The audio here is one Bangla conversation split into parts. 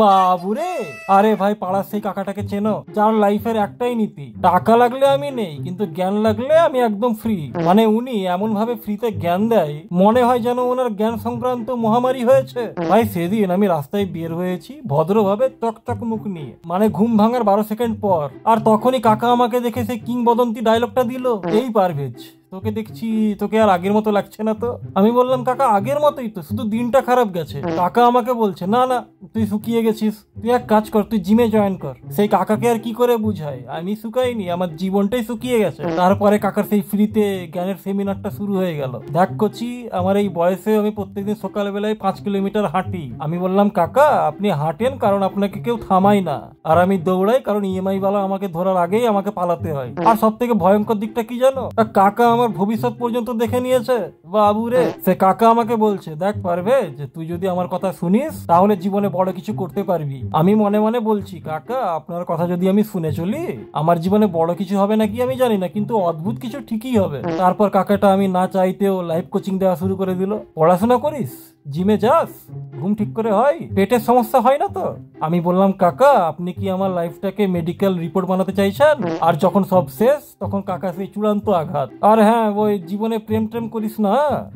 বাবুরে, আরে ভাই পাড়ার সেই কাকাটাকে চেনো, যার লাইফের একটাই নীতি, টাকা লাগলে আমি নেই কিন্তু জ্ঞান লাগলে আমি একদম ফ্রি। মানে উনি এমন ভাবে ফ্রিতে জ্ঞান দেয়, মনে হয় যেন ওনার জ্ঞান সংক্রান্ত মহামারী হয়েছে। ভাই সেদিন আমি রাস্তায় বের হয়েছি ভদ্রভাবে চকচক মুখ নিয়ে, মানে ঘুম ভাঙার 12 সেকেন্ড পর, আর তখনই কাকা আমাকে দেখে সেই কিংবদন্তি ডায়লগটা দিল, এই পারভেজ তোকে দেখছি, তোকে আর আগের মতো লাগছে না তো। আমি বললাম কাকা আগের মতোই তো, শুধু দিনটা খারাপ গেছে। কাকা আমাকে বলছে না না, তুই শুকিয়ে গেছিস, তুই এক কাজ কর, তুই জিমে জয়েন কর। সেই কাকাকে আর কি করে বুঝাই, আমি শুকাইনি, আমার জীবনটাই শুকিয়ে গেছে। তারপরে কাকার সেই ফ্রিতে জ্ঞানের সেমিনারটা শুরু হয়ে গেল। দেখ করছি আমার এই বয়সে আমি প্রত্যেকদিন সকালবেলায় 5 কিলোমিটার হাঁটি। আমি বললাম কাকা আপনি হাঁটেন কারণ আপনাকে কেউ থামায় না, আর আমি দৌড়াই কারণ ইএমআই ওয়ালা আমাকে ধরার আগেই আমাকে পালাতে হয়। আর সব থেকে ভয়ঙ্কর দিকটা কি জানো, কাকা আমার ভবিষ্যৎ পর্যন্ত দেখে নিয়েছে বাবুরে। সে কাকা আমাকে বলছে দেখ পারবে যে তুই যদি আমার কথা শুনিস তাহলে জীবনে বড় কিছু করতে পারবি। আমি মনে মনে বলছি কাকা আপনার কথা যদি আমি শুনে চলি আমার জীবনে বড় কিছু হবে নাকি আমি জানি না, কিন্তু অদ্ভুত কিছু ঠিকই হবে। তারপর কাকাটা আমি না চাইতেও লাইফ কোচিং দেওয়া শুরু করে দিল। পড়াশোনা করিস, জিমে যাস, ঘুম ঠিক করে হয়, পেটের সমস্যা হয় না তো? আমি বললাম কাকা আপনি কি আমার লাইফটাকে মেডিকেল রিপোর্ট বানাতে চাইছেন? আর যখন সব শেষ তখন কাকা সেই চূড়ান্ত আঘাত, আর হ্যাঁ ওই জীবনে প্রেম টেম করিস না।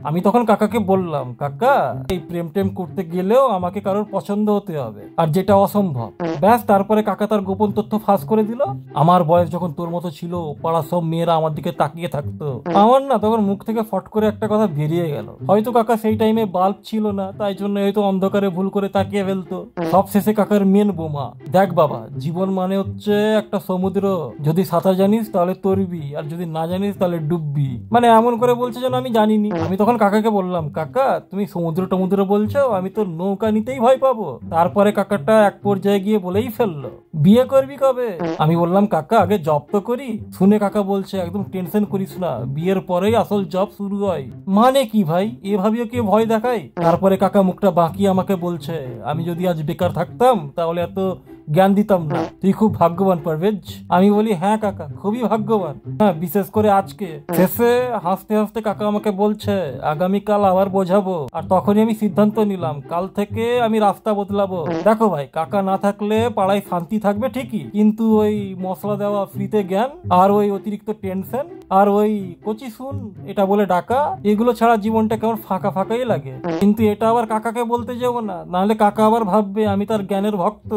আমি তখন কাকাকে বললাম কাকা এই প্রেম টেম করতে গেলেও আমাকে কারোর পছন্দ হতে হবে, আর যেটা অসম্ভব। ব্যাস তারপরে কাকা তার গোপন তথ্য ফাঁস করে দিল। আমার বয়স যখন তোর মতো ছিল পাড়ার সব মেয়েরা আমার দিকে তাকিয়ে থাকতো, আমার না তখন মুখ থেকে ফট করে একটা কথা বেরিয়ে গেল। হয়তো কাকা সেই টাইমে বাল্ব ছিল না, তাই জন্য হয়তো অন্ধকারে ভুল করে তাকিয়ে ফেলতো। সব শেষে কাকার মেন বোমা, দেখ বাবা জীবন মানে হচ্ছে একটা সমুদ্র, যদি সাঁতার জানিস তাহলে তরবি, আর যদি না জানিস তাহলে ডুববি। মানে এমন করে বলছে যেন আমি জানিনি। আমি তখন কাকাকে বললাম কাকা তুমি সমুদ্র টমুদ্র বলছো, আমি তো নৌকা নিতেই ভয় পাবো। তারপরে কাকাটা এক পর্যায়ে গিয়ে বলেই ফেললো বিয়ে করবি কবে? আমি বললাম কাকা আগে জব তো করি। শুনে কাকা বলছে একদম টেনশন করিস না, বিয়ের পরেই আসল জব শুরু হয়। মানে কি ভাই, এভাবেও কেউ ভয় দেখায়? তারপরে কাকা মুখটা বাঁকিয়ে আমাকে বলছে আমি যদি আজ বেকার থাকতাম তাহলে এত জ্ঞান দিতাম না, তুই খুব ভাগ্যবান পারভেজ। আমি বলি হ্যাঁ কাকা খুবই ভাগ্যবান, হ্যাঁ বিশেষ করে আজকে। শেষে হাসতে হাসতে কাকা আমাকে বলছে আগামীকাল আবার বোঝাবো। আর তখনই আমি সিদ্ধান্ত নিলাম কাল থেকে আমি রাস্তা বদলাবো। দেখো ভাই কাকা না থাকলে পাড়ায় শান্তি থাকবে ঠিকই, কিন্তু ওই মশলা দেওয়া ফ্রিতে জ্ঞান, আর ওই অতিরিক্ত টেনশন, আর ওই কচি শুন এটা বলে ডাকা, এগুলো ছাড়া জীবনটা কেমন ফাঁকা ফাঁকাই লাগে। কিন্তু এটা আবার কাকাকে বলতে যাবো না, নাহলে কাকা আবার ভাববে আমি তার জ্ঞানের ভক্ত।